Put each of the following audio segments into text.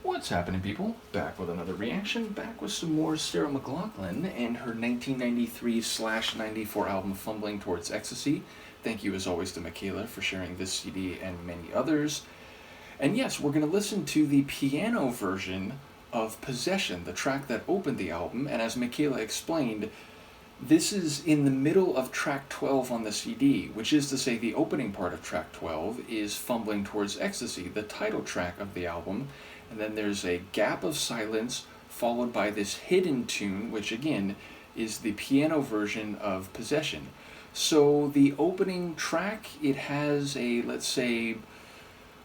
What's happening, people? Back with another reaction, back with some more Sarah McLachlan and her 1993/94 album Fumbling Towards Ecstasy. Thank you as always to Michaela for sharing this CD and many others. And yes, we're going to listen to the piano version of Possession, the track that opened the album, and as Michaela explained, this is in the middle of track 12 on the CD, which is to say the opening part of track 12 is Fumbling Towards Ecstasy, the title track of the album, and then there's a gap of silence followed by this hidden tune, which again is the piano version of Possession. So the opening track, it has a, let's say,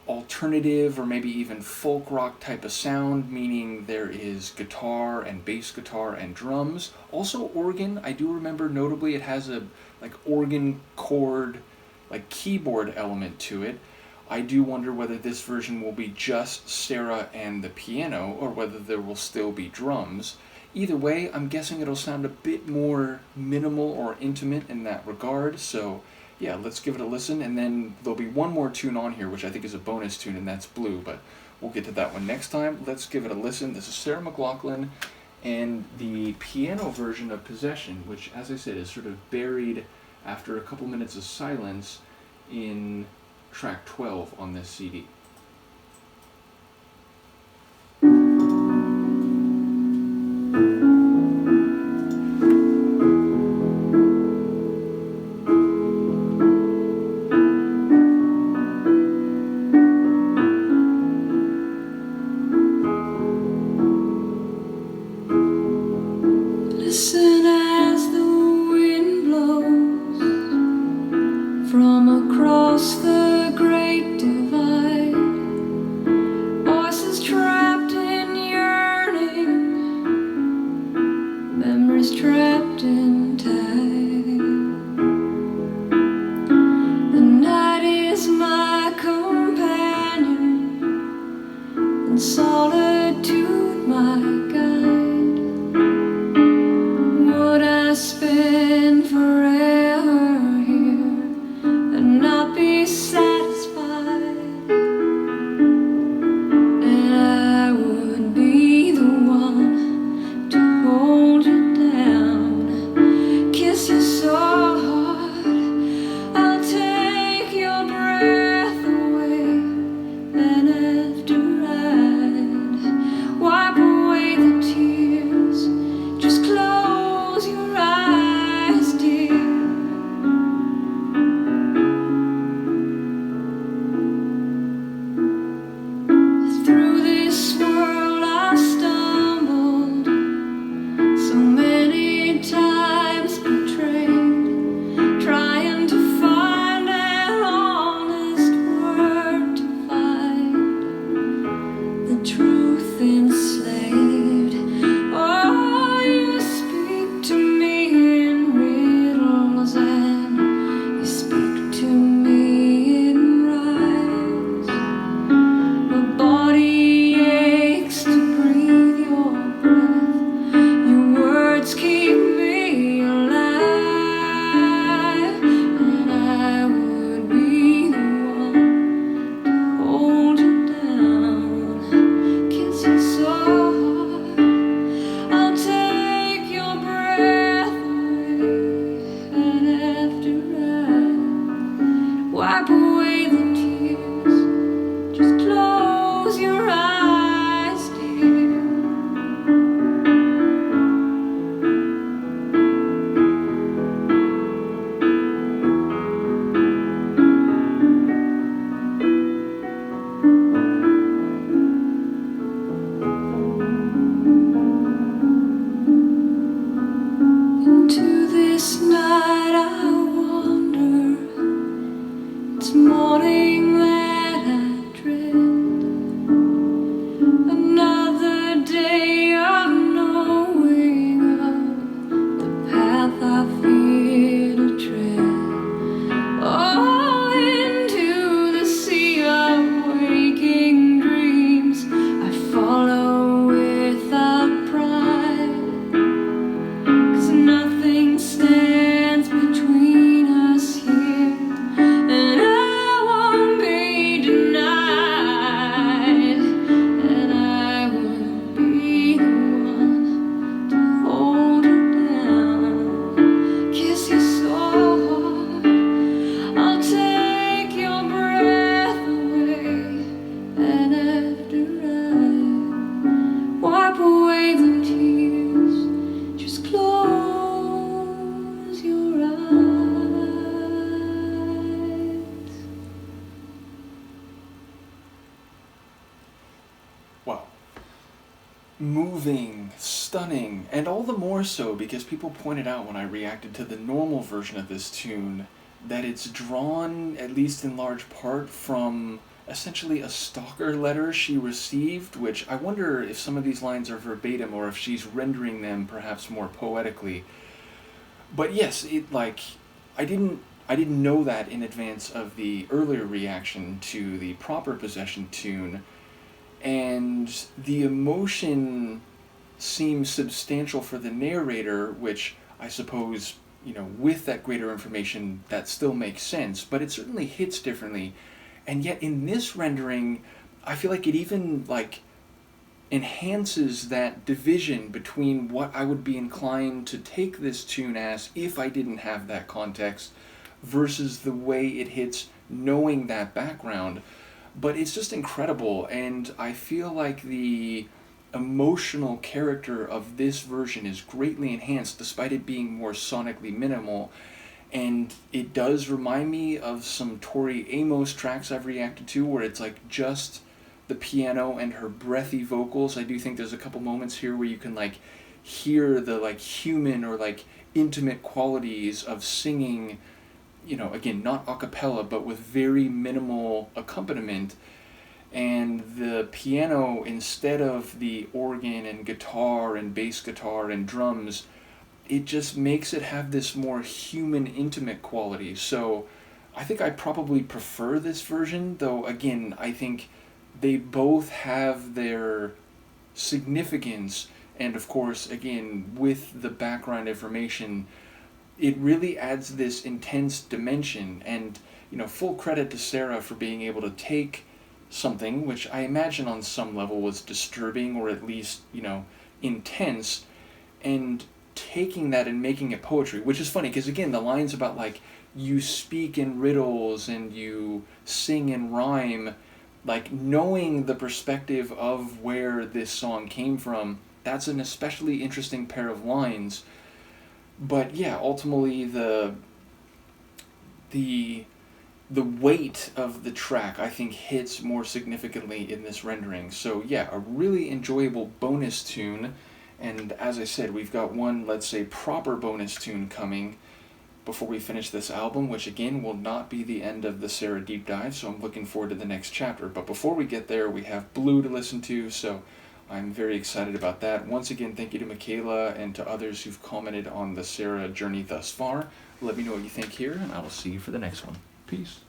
alternative or maybe even folk rock type of sound, meaning there is guitar and bass guitar and drums. Also organ. I do remember notably it has a like organ chord, like keyboard element to it. I do wonder whether this version will be just Sarah and the piano or whether there will still be drums. Either way, I'm guessing it'll sound a bit more minimal or intimate in that regard, so yeah, let's give it a listen, and then there'll be one more tune on here, which I think is a bonus tune, and that's Blue, but we'll get to that one next time. Let's give it a listen. This is Sarah McLachlan and the piano version of Possession, which, as I said, is sort of buried after a couple minutes of silence in track 12 on this CD. Listen as the wind blows from across the great divide. Voices trapped in yearning, memories trapped in time. The night is my companion, and solitude my guide. Spend forever here and not be satisfied, and I would be the one to hold you down, kiss you so hard I'll take your breath away, then after I'd wipe away the tears, just close your eyes, dear. Through this world I stumbled, so many times betrayed, trying to find an honest word to find the truth enslaved. Oh, you speak to me in riddles and you speak to me in rhymes. My body aches to breathe your breath. Your words keep me alive, and I would be the one to hold you down, well, moving, stunning, and all the more so because people pointed out when I reacted to the normal version of this tune that it's drawn, at least in large part, from essentially a stalker letter she received, which I wonder if some of these lines are verbatim or if she's rendering them perhaps more poetically. But yes, it like I didn't know that in advance of the earlier reaction to the proper Possession tune, and the emotion seems substantial for the narrator, which I suppose, with that greater information, that still makes sense, but it certainly hits differently. And yet in this rendering, I feel like it even enhances that division between what I would be inclined to take this tune as if I didn't have that context versus the way it hits knowing that background. But it's just incredible, and I feel like the emotional character of this version is greatly enhanced despite it being more sonically minimal. And it does remind me of some Tori Amos tracks I've reacted to where it's like just the piano and her breathy vocals. I do think there's a couple moments here where you can hear the human or intimate qualities of singing, again, not a cappella, but with very minimal accompaniment. And the piano, instead of the organ and guitar and bass guitar and drums, it just makes it have this more human, intimate quality. So I think I probably prefer this version, though again, I think they both have their significance, and of course, again, with the background information, it really adds this intense dimension. And full credit to Sarah for being able to take something which I imagine on some level was disturbing or at least intense, and taking that and making it poetry, which is funny because again the lines about you speak in riddles and you sing in rhyme, knowing the perspective of where this song came from, that's an especially interesting pair of lines. But yeah, ultimately the weight of the track I think hits more significantly in this rendering. So yeah, a really enjoyable bonus tune. And as I said, we've got one, let's say, proper bonus tune coming before we finish this album, which again will not be the end of the Sarah deep dive, so I'm looking forward to the next chapter. But before we get there, we have Blue to listen to, so I'm very excited about that. Once again, thank you to Michaela and to others who've commented on the Sarah journey thus far. Let me know what you think here, and I will see you for the next one. Peace.